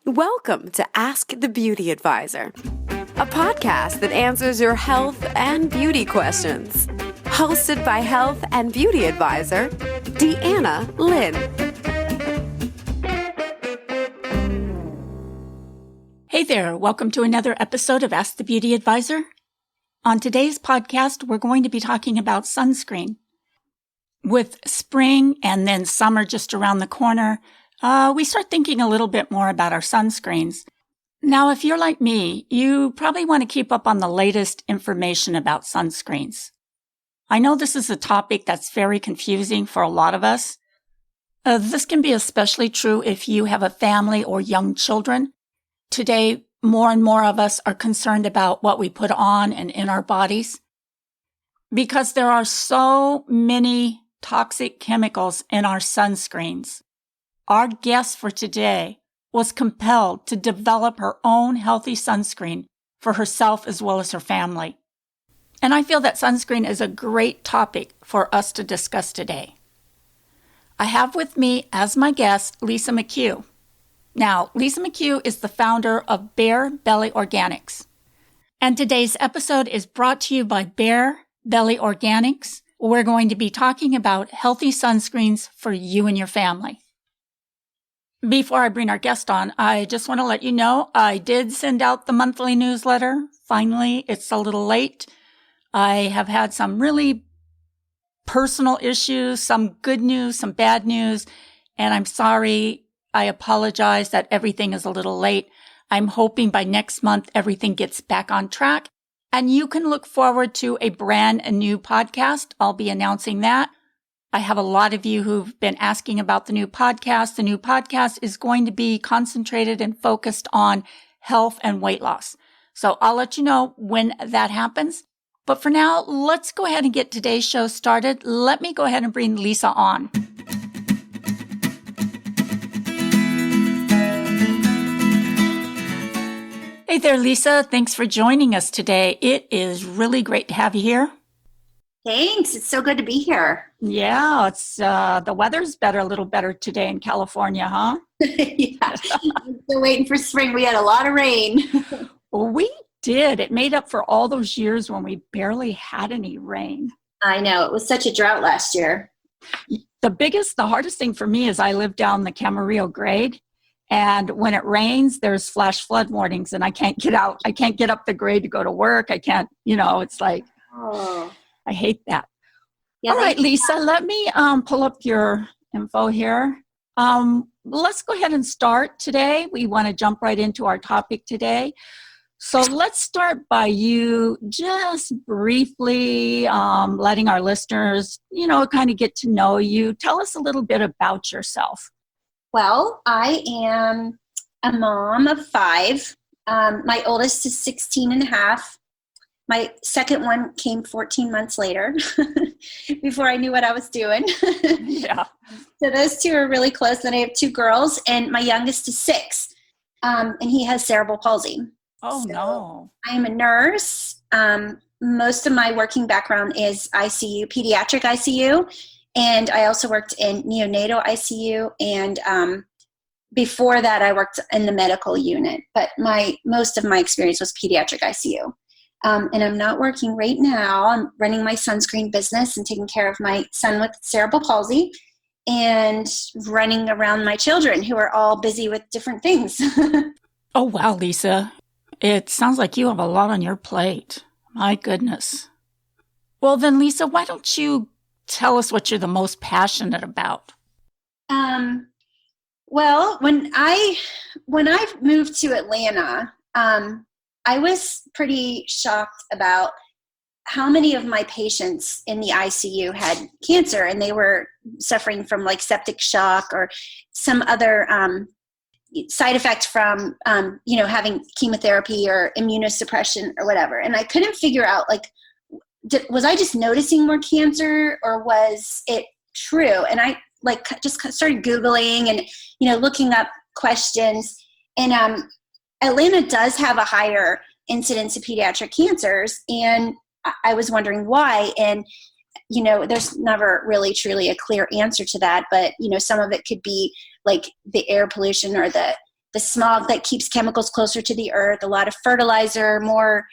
Welcome to Ask the Beauty Advisor, a podcast that answers your health and beauty questions. Hosted by health and beauty advisor, Deanna Lynn. Hey there, welcome to another episode of Ask the Beauty Advisor. On today's podcast, we're going to be talking about sunscreen. With spring and then summer just around the corner, we start thinking a little bit more about our sunscreens. Now, if you're like me, you probably want to keep up on the latest information about sunscreens. I know this is a topic that's very confusing for a lot of us. This can be especially true if you have a family or young children. Today, more and more of us are concerned about what we put on and in our bodies because there are so many toxic chemicals in our sunscreens. Our guest for today was compelled to develop her own healthy sunscreen for herself as well as her family. And I feel that sunscreen is a great topic for us to discuss today. I have with me as my guest, Lisa McHugh. Now, Lisa McHugh is the founder of Bare Belly Organics. And today's episode is brought to you by Bare Belly Organics. We're going to be talking about healthy sunscreens for you and your family. Before I bring our guest on, I just want to let you know I did send out the monthly newsletter. Finally, it's a little late. I have had some really personal issues, some good news, some bad news, and I'm sorry. I apologize that everything is a little late. I'm hoping by next month everything gets back on track, and you can look forward to a brand new podcast. I'll be announcing that. I have a lot of you who've been asking about the new podcast. The new podcast is going to be concentrated and focused on health and weight loss. So I'll let you know when that happens. But for now, let's go ahead and get today's show started. Let me go ahead and bring Lisa on. Hey there, Lisa. Thanks for joining us today. It is really great to have you here. Thanks. It's so good to be here. Yeah, it's the weather's a little better today in California, huh? Yeah. Still waiting for spring. We had a lot of rain. We did. It made up for all those years when we barely had any rain. I know. It was such a drought last year. The hardest thing for me is I live down the Camarillo grade, and when it rains, there's flash flood warnings, and I can't get out. I can't get up the grade to go to work. I can't, it's like... Oh. I hate that. Yeah, all right, Lisa, let me pull up your info here. Let's go ahead and start today. We want to jump right into our topic today. So let's start by you just briefly letting our listeners, kind of get to know you. Tell us a little bit about yourself. Well, I am a mom of 5. My oldest is 16 and a half. My second one came 14 months later before I knew what I was doing. Yeah. So those two are really close. Then I have 2 girls, and my youngest is 6, and he has cerebral palsy. Oh, so no. I am a nurse. Most of my working background is ICU, pediatric ICU, and I also worked in neonatal ICU, and before that I worked in the medical unit, but most of my experience was pediatric ICU. And I'm not working right now. I'm running my sunscreen business and taking care of my son with cerebral palsy and running around my children who are all busy with different things. Oh, wow, Lisa. It sounds like you have a lot on your plate. My goodness. Well, then, Lisa, why don't you tell us what you're the most passionate about? Well, when I moved to Atlanta, I was pretty shocked about how many of my patients in the ICU had cancer, and they were suffering from like septic shock or some other side effect from, having chemotherapy or immunosuppression or whatever. And I couldn't figure out, was I just noticing more cancer or was it true? And I just started Googling and, looking up questions. And Atlanta does have a higher incidence of pediatric cancers, and I was wondering why. And, there's never really truly a clear answer to that, but, some of it could be like the air pollution or the the smog that keeps chemicals closer to the earth, a lot of fertilizer, more,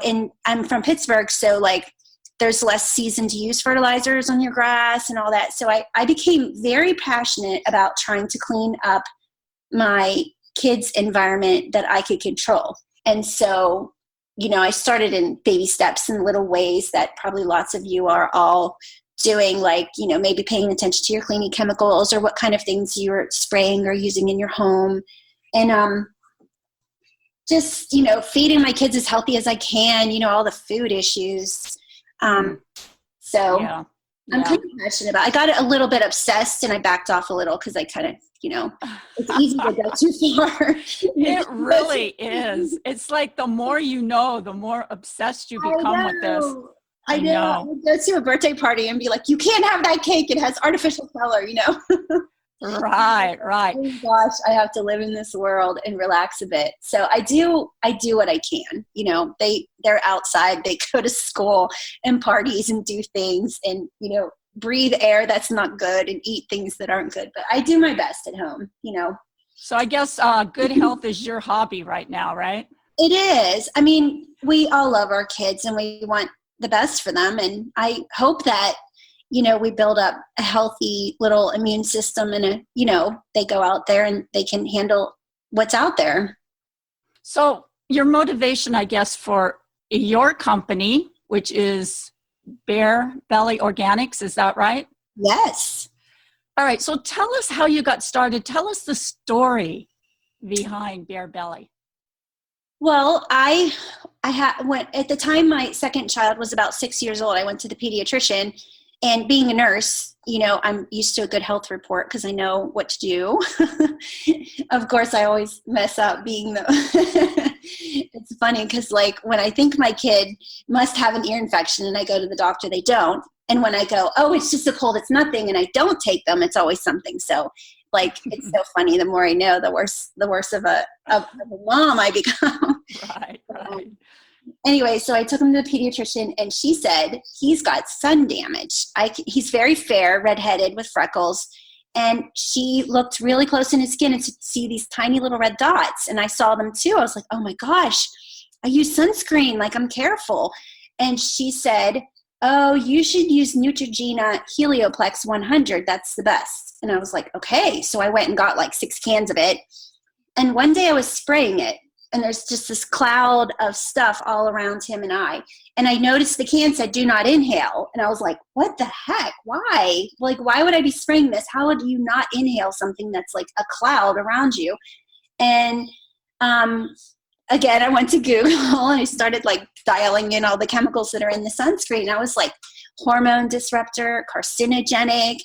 and I'm from Pittsburgh, so like there's less season to use fertilizers on your grass and all that. So I became very passionate about trying to clean up my kids' environment that I could control. And so, I started in baby steps and little ways that probably lots of you are all doing, like, maybe paying attention to your cleaning chemicals or what kind of things you're spraying or using in your home. And just, feeding my kids as healthy as I can, all the food issues. So Yeah. I'm kind of passionate about it. I got a little bit obsessed and I backed off a little because I kind of, it's easy to go too far. It really is. It's like the more you know, the more obsessed you become with this. I know. I would go to a birthday party and be like, you can't have that cake. It has artificial color, Right. Oh my gosh, I have to live in this world and relax a bit. So I do what I can. They're outside, they go to school and parties and do things and, breathe air that's not good and eat things that aren't good. But I do my best at home, So I guess good health is your hobby right now, right? It is. I mean, we all love our kids and we want the best for them. And I hope that, we build up a healthy little immune system and, they go out there and they can handle what's out there. So your motivation, I guess, for your company, which is Bare Belly Organics, is that right? Yes. All right. So tell us how you got started. Tell us the story behind Bare Belly. Well, I went at the time my second child was about 6 years old. I went to the pediatrician, and being a nurse, I'm used to a good health report because I know what to do. Of course, I always mess up being it's funny because like when I think my kid must have an ear infection and I go to the doctor, they don't. And when I go, oh, it's just a cold, it's nothing, and I don't take them, it's always something. So like, it's so funny. The more I know, the worse of a mom I become. Right. Anyway, so I took him to the pediatrician and she said, he's got sun damage. He's very fair, redheaded with freckles. And she looked really close in his skin and to see these tiny little red dots. And I saw them too. I was like, oh my gosh, I use sunscreen. Like, I'm careful. And she said, oh, you should use Neutrogena Helioplex 100. That's the best. And I was like, okay. So I went and got like 6 cans of it. And one day I was spraying it. And there's just this cloud of stuff all around him and I. And I noticed the can said, do not inhale. And I was like, what the heck? Why? Like, why would I be spraying this? How would you not inhale something that's like a cloud around you? And again, I went to Google and I started like dialing in all the chemicals that are in the sunscreen. I was like, hormone disruptor, carcinogenic,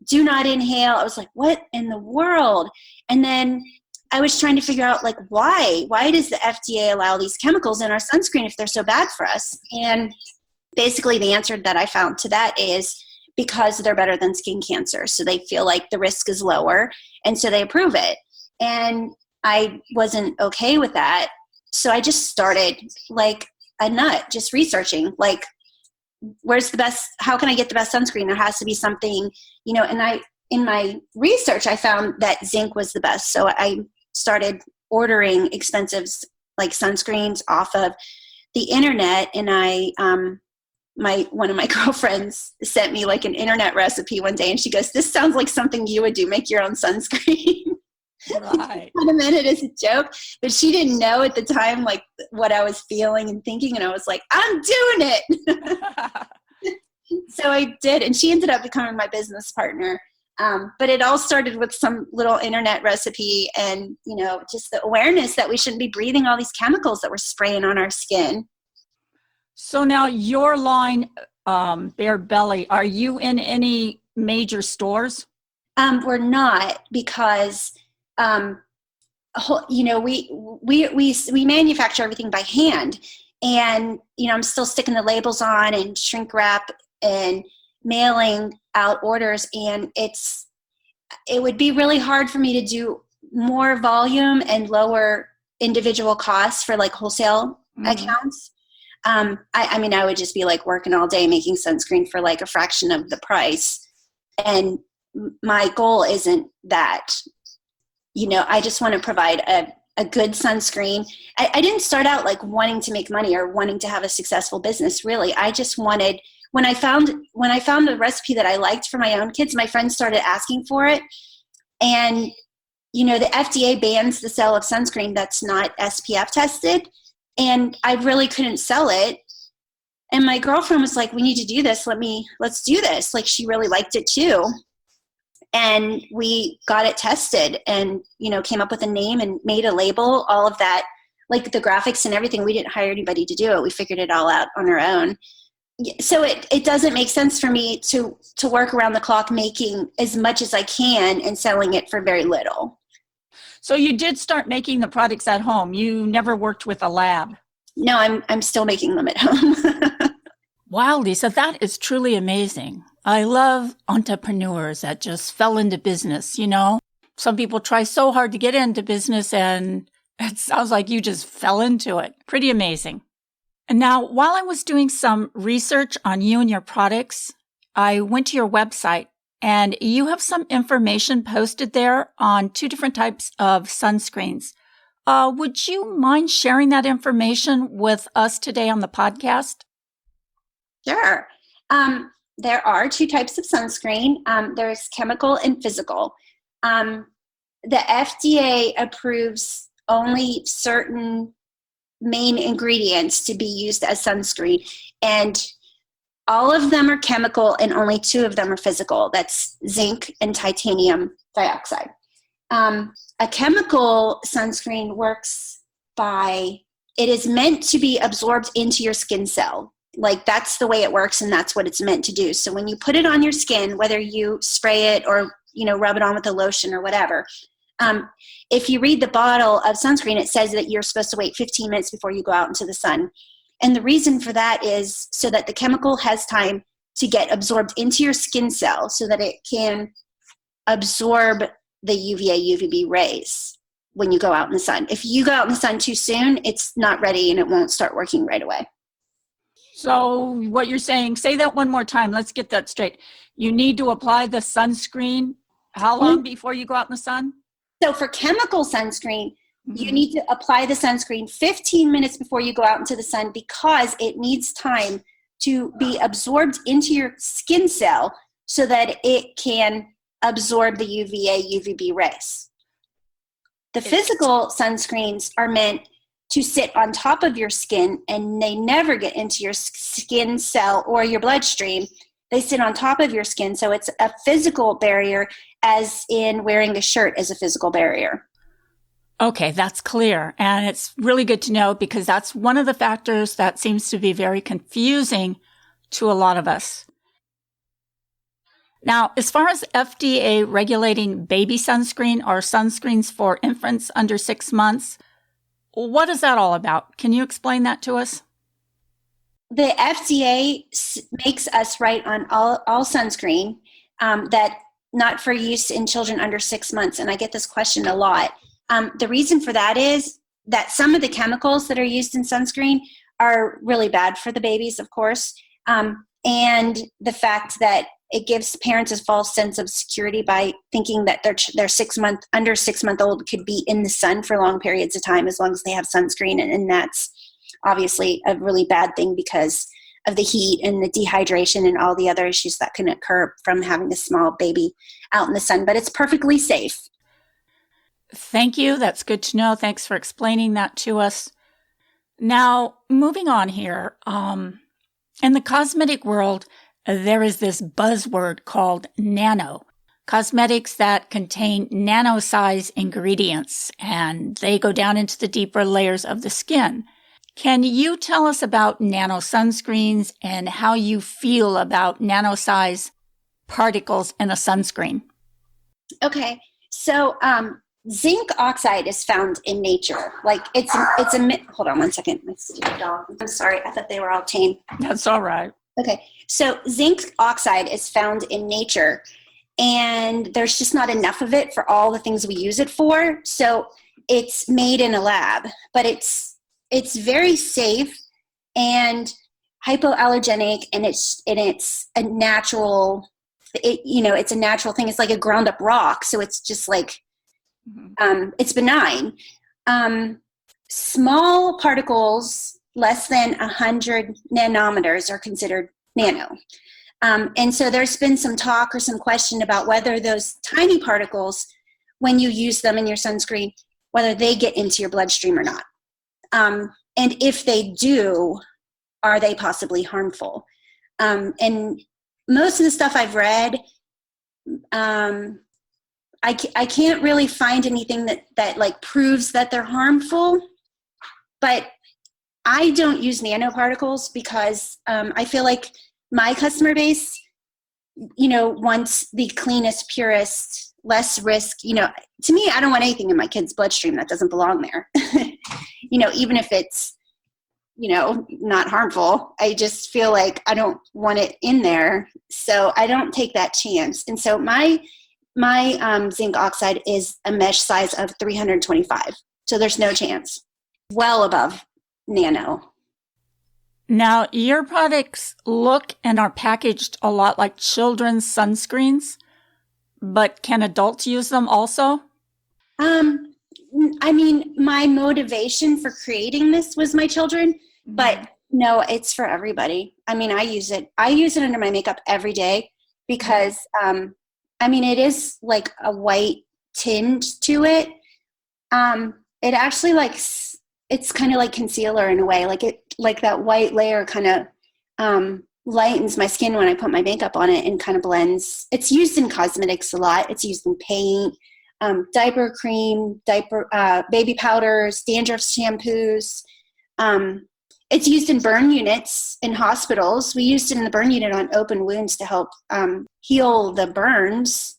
do not inhale. I was like, what in the world? And then I was trying to figure out like why does the FDA allow these chemicals in our sunscreen if they're so bad for us? And basically the answer that I found to that is because they're better than skin cancer. So they feel like the risk is lower and so they approve it. And I wasn't okay with that. So I just started like a nut, just researching like where's the best, how can I get the best sunscreen? There has to be something, and in my research, I found that zinc was the best. So I started ordering expensive like sunscreens off of the internet. And one of my girlfriends sent me like an internet recipe one day and she goes, this sounds like something you would do, make your own sunscreen. Right. I meant it as a joke, but she didn't know at the time like what I was feeling and thinking. And I was like, I'm doing it. So I did. And she ended up becoming my business partner. But it all started with some little internet recipe and, just the awareness that we shouldn't be breathing all these chemicals that we're spraying on our skin. So now your line, Bare Belly, are you in any major stores? We're not because, we manufacture everything by hand and, I'm still sticking the labels on and shrink wrap and mailing out orders, and it would be really hard for me to do more volume and lower individual costs for like wholesale accounts. I would just be like working all day making sunscreen for like a fraction of the price, and my goal isn't that. I just want to provide a good sunscreen. I didn't start out like wanting to make money or wanting to have a successful business, really. I just wanted, when I found a recipe that I liked for my own kids, my friends started asking for it. And, the FDA bans the sale of sunscreen that's not SPF tested. And I really couldn't sell it. And my girlfriend was like, we need to do this. Let's do this. Like, she really liked it too. And we got it tested and, came up with a name and made a label, all of that, like the graphics and everything. We didn't hire anybody to do it. We figured it all out on our own. So it doesn't make sense for me to work around the clock making as much as I can and selling it for very little. So you did start making the products at home. You never worked with a lab. No, I'm still making them at home. Wow, Lisa, that is truly amazing. I love entrepreneurs that just fell into business, Some people try so hard to get into business, and it sounds like you just fell into it. Pretty amazing. And now, while I was doing some research on you and your products, I went to your website, and you have some information posted there on 2 different types of sunscreens. Would you mind sharing that information with us today on the podcast? Sure. There are 2 types of sunscreen. There's chemical and physical. The FDA approves only certain main ingredients to be used as sunscreen, and all of them are chemical and only 2 of them are physical. That's zinc and titanium dioxide. A chemical sunscreen works by, it is meant to be absorbed into your skin cell. Like, that's the way it works, and that's what it's meant to do. So when you put it on your skin, whether you spray it or, rub it on with a lotion or whatever, if you read the bottle of sunscreen, it says that you're supposed to wait 15 minutes before you go out into the sun. And the reason for that is so that the chemical has time to get absorbed into your skin cell so that it can absorb the UVA, UVB rays when you go out in the sun. If you go out in the sun too soon, it's not ready and it won't start working right away. So what you're saying, say that one more time. Let's get that straight. You need to apply the sunscreen how long before you go out in the sun? So for chemical sunscreen, you need to apply the sunscreen 15 minutes before you go out into the sun because it needs time to be absorbed into your skin cell so that it can absorb the UVA, UVB rays. The physical sunscreens are meant to sit on top of your skin, and they never get into your skin cell or your bloodstream. They sit on top of your skin, so it's a physical barrier, as in wearing a shirt is a physical barrier. Okay, that's clear. And it's really good to know because that's one of the factors that seems to be very confusing to a lot of us. Now, as far as FDA regulating baby sunscreen or sunscreens for infants under 6 months, what is that all about? Can you explain that to us? The FDA makes us write on all sunscreen that not for use in children under 6 months. And I get this question a lot. The reason for that is that some of the chemicals that are used in sunscreen are really bad for the babies, of course. And the fact that it gives parents a false sense of security by thinking that their under 6 month old could be in the sun for long periods of time as long as they have sunscreen. And that's obviously a really bad thing because of the heat and the dehydration and all the other issues that can occur from having a small baby out in the sun. But it's perfectly safe. Thank you. That's good to know. Thanks for explaining that to us. Now, moving on here, in the cosmetic world, there is this buzzword called Nano, cosmetics that contain nano-size ingredients, and they go down into the deeper layers of the skin. Can you tell us about nano sunscreens and how you feel about nano-size particles in a sunscreen? Okay, so zinc oxide is found in nature. Like it's a hold on one second. My stupid dog. I'm sorry. I thought they were all tame. That's all right. Okay, so zinc oxide is found in nature, and there's just not enough of it for all the things we use it for. So it's made in a lab, but it's very safe and hypoallergenic, and it's a natural. It's a natural thing. It's like a ground up rock, so it's just like It's benign. Small particles less than 100 nanometers are considered nano. And so there's been some talk or some question about whether those tiny particles, when you use them in your sunscreen, whether they get into your bloodstream or not. And if they do, are they possibly harmful? And most of the stuff I've read, I can't really find anything that like proves that they're harmful, but I don't use nanoparticles because I feel like my customer base, wants the cleanest, purest, less risk. To me, I don't want anything in my kid's bloodstream that doesn't belong there. Even if it's, not harmful, I just feel like I don't want it in there. So I don't take that chance. And so my zinc oxide is a mesh size of 325. So there's no chance. Well above nano. Now, your products look and are packaged a lot like children's sunscreens, but can adults use them also? My motivation for creating this was my children, but no, it's for everybody. I use it. I use it under my makeup every day because, it is like a white tinge to it. It actually it's kind of like concealer in a way, like that white layer kind of lightens my skin when I put my makeup on it and kind of blends. It's used in cosmetics a lot. It's used in paint, diaper cream, baby powders, dandruff shampoos. It's used in burn units in hospitals. We used it in the burn unit on open wounds to help heal the burns.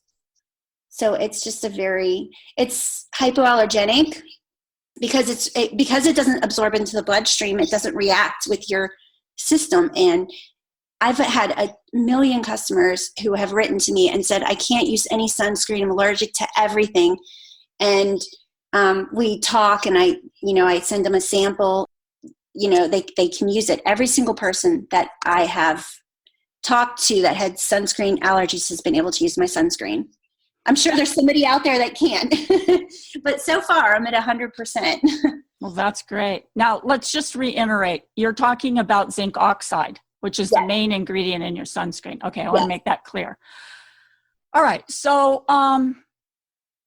So it's just it's hypoallergenic. Because it doesn't absorb into the bloodstream, it doesn't react with your system. And I've had a million customers who have written to me and said, I can't use any sunscreen. I'm allergic to everything. And we talk and I send them a sample. They can use it. Every single person that I have talked to that had sunscreen allergies has been able to use my sunscreen. I'm sure there's somebody out there that can't, but so far I'm at 100%. Well, that's great. Now let's just reiterate. You're talking about zinc oxide, which is the main ingredient in your sunscreen. Okay. I want to make that clear. All right. So,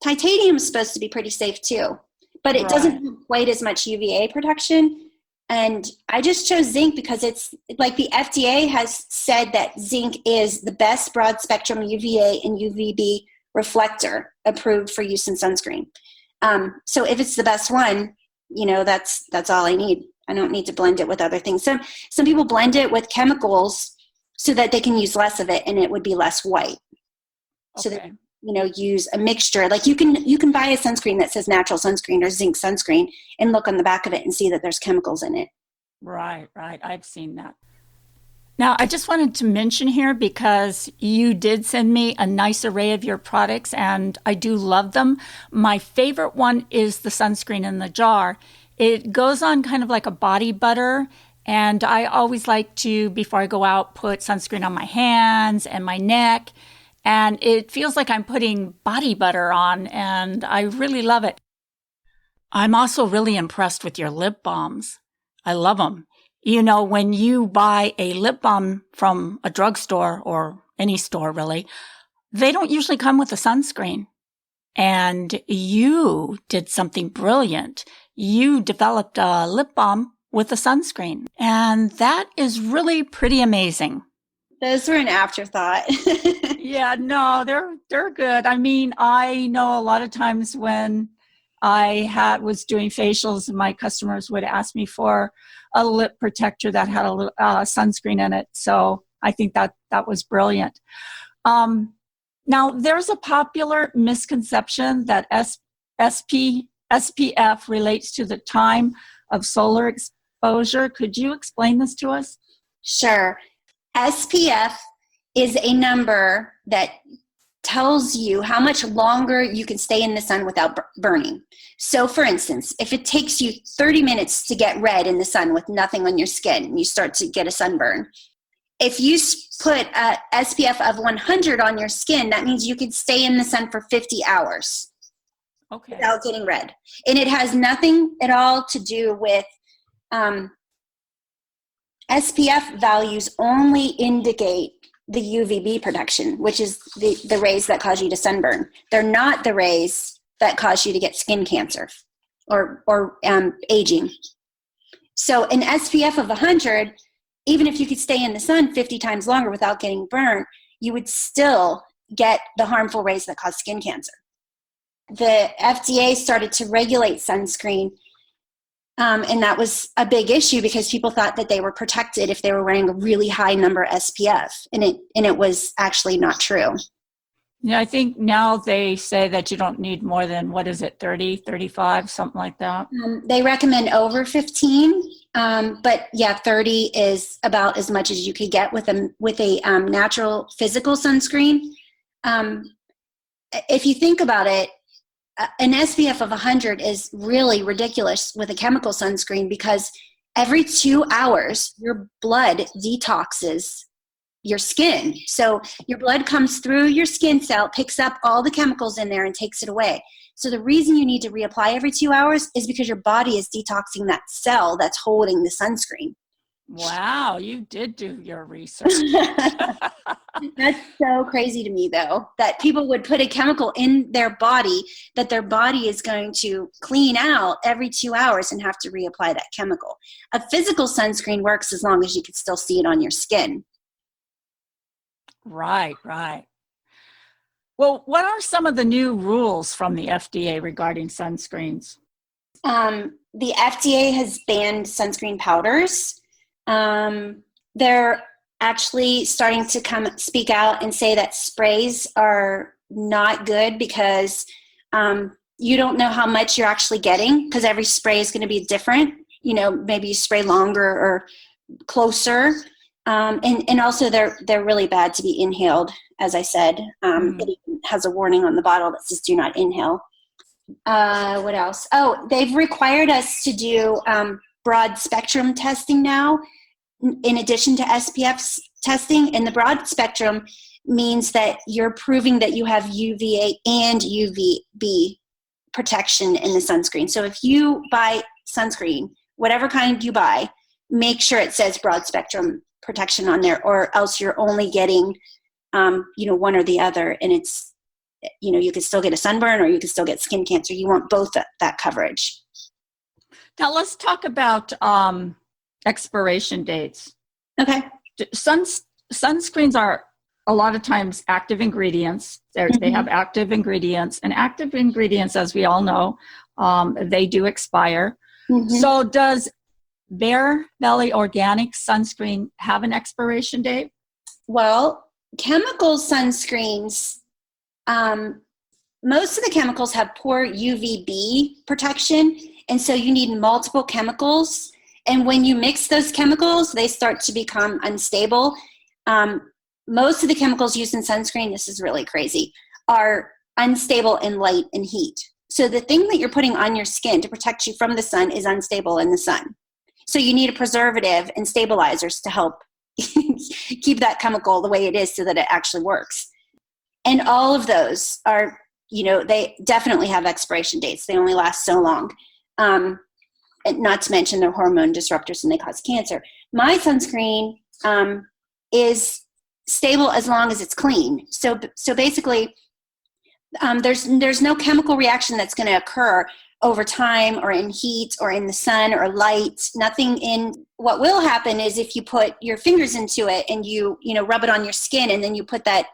titanium is supposed to be pretty safe too, but it doesn't have quite as much UVA protection. And I just chose zinc because it's like the FDA has said that zinc is the best broad spectrum UVA and UVB reflector approved for use in sunscreen. So if it's the best one, that's all I need. I don't need to blend it with other things. Some people blend it with chemicals so that they can use less of it and it would be less white. Okay. So that, use a mixture. Like you can buy a sunscreen that says natural sunscreen or zinc sunscreen and look on the back of it and see that there's chemicals in it. Right. I've seen that. Now, I just wanted to mention here because you did send me a nice array of your products and I do love them. My favorite one is the sunscreen in the jar. It goes on kind of like a body butter, and I always like to, before I go out, put sunscreen on my hands and my neck, and it feels like I'm putting body butter on, and I really love it. I'm also really impressed with your lip balms. I love them. When you buy a lip balm from a drugstore or any store, really, they don't usually come with a sunscreen. And you did something brilliant. You developed a lip balm with a sunscreen. And that is really pretty amazing. Those were an afterthought. Yeah, no, they're good. I know a lot of times when I was doing facials and my customers would ask me for a lip protector that had a little sunscreen in it. So I think that was brilliant. Now, there's a popular misconception that SPF relates to the time of solar exposure. Could you explain this to us? Sure. SPF is a number that tells you how much longer you can stay in the sun without burning. So for instance, if it takes you 30 minutes to get red in the sun with nothing on your skin and you start to get a sunburn, if you put a SPF of 100 on your skin, that means you could stay in the sun for 50 hours. Okay. without getting red. And it has nothing at all to do with SPF values only indicate the UVB protection, which is the rays that cause you to sunburn. They're not the rays that cause you to get skin cancer or aging. So an SPF of 100, even if you could stay in the sun 50 times longer without getting burnt, you would still get the harmful rays that cause skin cancer. The FDA started to regulate sunscreen, and that was a big issue because people thought that they were protected if they were wearing a really high number SPF, and it was actually not true. Yeah, I think now they say that you don't need more than, 30, 35, something like that. They recommend over 15, but yeah, 30 is about as much as you could get with a natural physical sunscreen. If you think about it, an SPF of 100 is really ridiculous with a chemical sunscreen because every 2 hours your blood detoxes your skin. So your blood comes through your skin cell, picks up all the chemicals in there and takes it away. So the reason you need to reapply every 2 hours is because your body is detoxing that cell that's holding the sunscreen. Wow, you did do your research. That's so crazy to me, though, that people would put a chemical in their body that their body is going to clean out every 2 hours and have to reapply that chemical. A physical sunscreen works as long as you can still see it on your skin. Right. Well, what are some of the new rules from the FDA regarding sunscreens? The FDA has banned sunscreen powders. They're actually starting to speak out and say that sprays are not good because you don't know how much you're actually getting because every spray is going to be different. Maybe you spray longer or closer. And also they're really bad to be inhaled, as I said. It even has a warning on the bottle that says do not inhale. What else? Oh, they've required us to do broad spectrum testing now in addition to SPF testing. And the broad spectrum means that you're proving that you have UVA and UVB protection in the sunscreen. So if you buy sunscreen, whatever kind you buy, make sure it says broad spectrum protection on there, or else you're only getting one or the other, and it's you can still get a sunburn or you can still get skin cancer. You want both that coverage. Now let's talk about expiration dates. Okay. Sunscreens are a lot of times active ingredients. They have active ingredients, and active ingredients, as we all know, they do expire. So does Bare Belly Organic sunscreen have an expiration date? Well, chemical sunscreens, most of the chemicals have poor UVB protection, and so you need multiple chemicals. And when you mix those chemicals, they start to become unstable. Most of the chemicals used in sunscreen, this is really crazy, are unstable in light and heat. So the thing that you're putting on your skin to protect you from the sun is unstable in the sun. So you need a preservative and stabilizers to help keep that chemical the way it is so that it actually works. And all of those are, they definitely have expiration dates. They only last so long. And not to mention they're hormone disruptors and they cause cancer. My sunscreen is stable as long as it's clean. So basically, there's no chemical reaction that's going to occur over time or in heat or in the sun or light. Nothing in. What will happen is if you put your fingers into it and you rub it on your skin and then you put that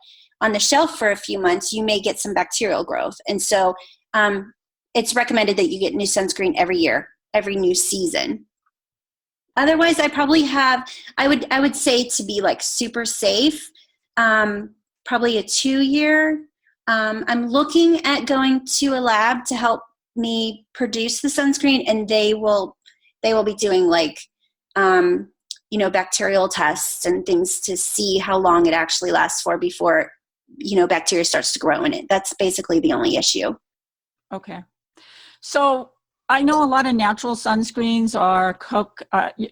on the shelf for a few months, you may get some bacterial growth. And so it's recommended that you get new sunscreen every year, every new season. Otherwise, I would say to be like super safe, probably a 2-year. I'm looking at going to a lab to help me produce the sunscreen, and they will be doing like bacterial tests and things to see how long it actually lasts for before bacteria starts to grow in it. That's basically the only issue. Okay. So I know a lot of natural sunscreens are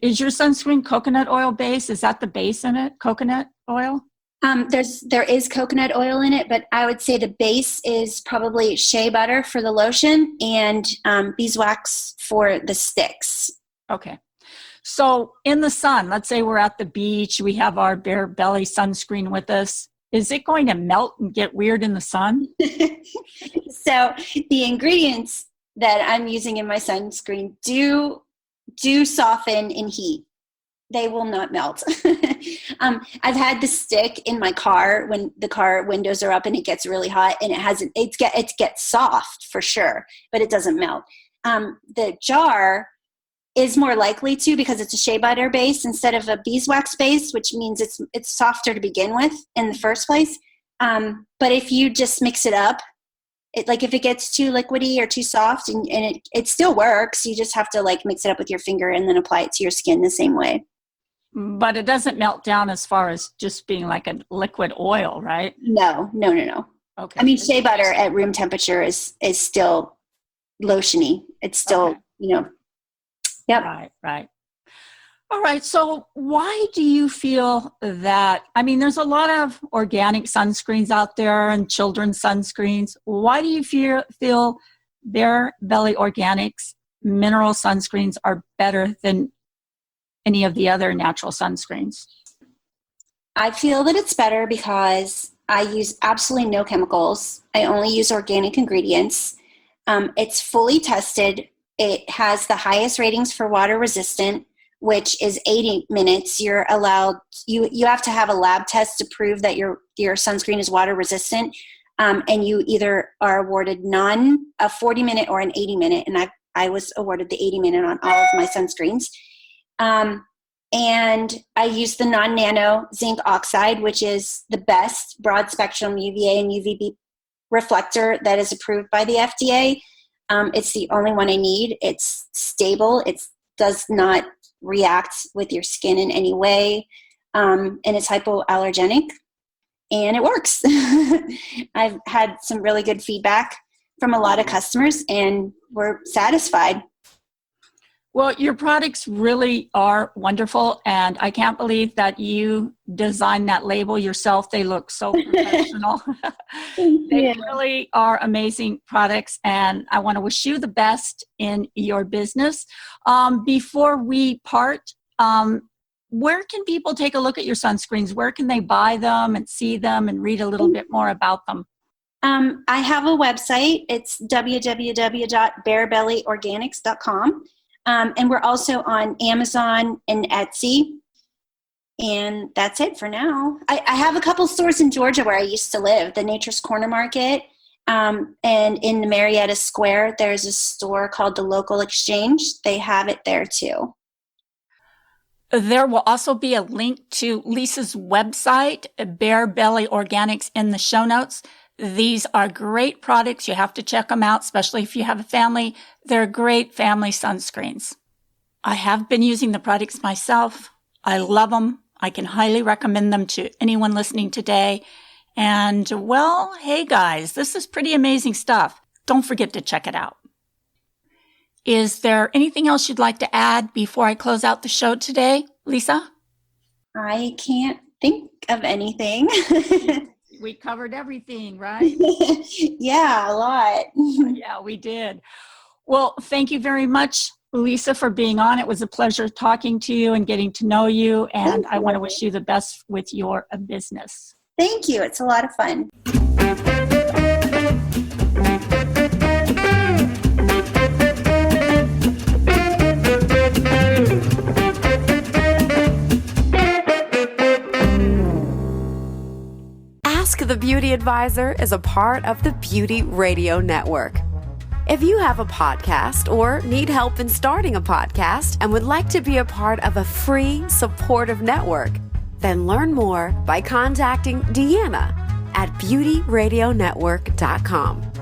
is your sunscreen coconut oil based? Is that the base in it, coconut oil? There is coconut oil in it, but I would say the base is probably shea butter for the lotion and beeswax for the sticks. Okay. So in the sun, let's say we're at the beach, we have our bare belly sunscreen with us. Is it going to melt and get weird in the sun? So the ingredients that I'm using in my sunscreen do soften in heat. They will not melt. I've had the stick in my car when the car windows are up and it gets really hot, and it gets soft for sure, but it doesn't melt. The jar is more likely to, because it's a shea butter base instead of a beeswax base, which means it's softer to begin with in the first place. But if you just mix it up, if it gets too liquidy or too soft, and it still works, you just have to mix it up with your finger and then apply it to your skin the same way. But it doesn't melt down as far as just being like a liquid oil, right? No. Okay. I mean, shea butter at room temperature is still lotiony. It's still, okay. Yep. Right. All right. So why do you feel that, there's a lot of organic sunscreens out there and children's sunscreens. Why do you feel Bare Belly Organics mineral sunscreens are better than any of the other natural sunscreens? I feel that it's better because I use absolutely no chemicals. I only use organic ingredients. It's fully tested. It has the highest ratings for water resistant, which is 80 minutes. You're allowed, you have to have a lab test to prove that your sunscreen is water resistant. And you either are awarded a 40 minute or an 80 minute. And I was awarded the 80 minute on all of my sunscreens. And I use the non-nano zinc oxide, which is the best broad spectrum UVA and UVB reflector that is approved by the FDA. It's the only one I need. It's stable. It does not react with your skin in any way. And it's hypoallergenic, and it works. I've had some really good feedback from a lot of customers, and we're satisfied. Well, your products really are wonderful, and I can't believe that you designed that label yourself. They look so professional. They really are amazing products, and I want to wish you the best in your business. Before we part, where can people take a look at your sunscreens? Where can they buy them and see them and read a little bit more about them? I have a website. It's www.barebellyorganics.com. And we're also on Amazon and Etsy. And that's it for now. I have a couple stores in Georgia where I used to live, the Nature's Corner Market. And in the Marietta Square, there's a store called the Local Exchange. They have it there too. There will also be a link to Lisa's website, Bare Belly Organics, in the show notes. These are great products. You have to check them out, especially if you have a family. They're great family sunscreens. I have been using the products myself. I love them. I can highly recommend them to anyone listening today. And, well, hey guys, this is pretty amazing stuff. Don't forget to check it out. Is there anything else you'd like to add before I close out the show today, Lisa? I can't think of anything. We covered everything, right? Yeah, a lot. Yeah, we did. Well, thank you very much, Lisa, for being on. It was a pleasure talking to you and getting to know you. And I want to wish you the best with your business. Thank you. It's a lot of fun. Ask the Beauty Advisor is a part of the Beauty Radio Network. If you have a podcast or need help in starting a podcast and would like to be a part of a free, supportive network, then learn more by contacting Deanna at beautyradionetwork.com.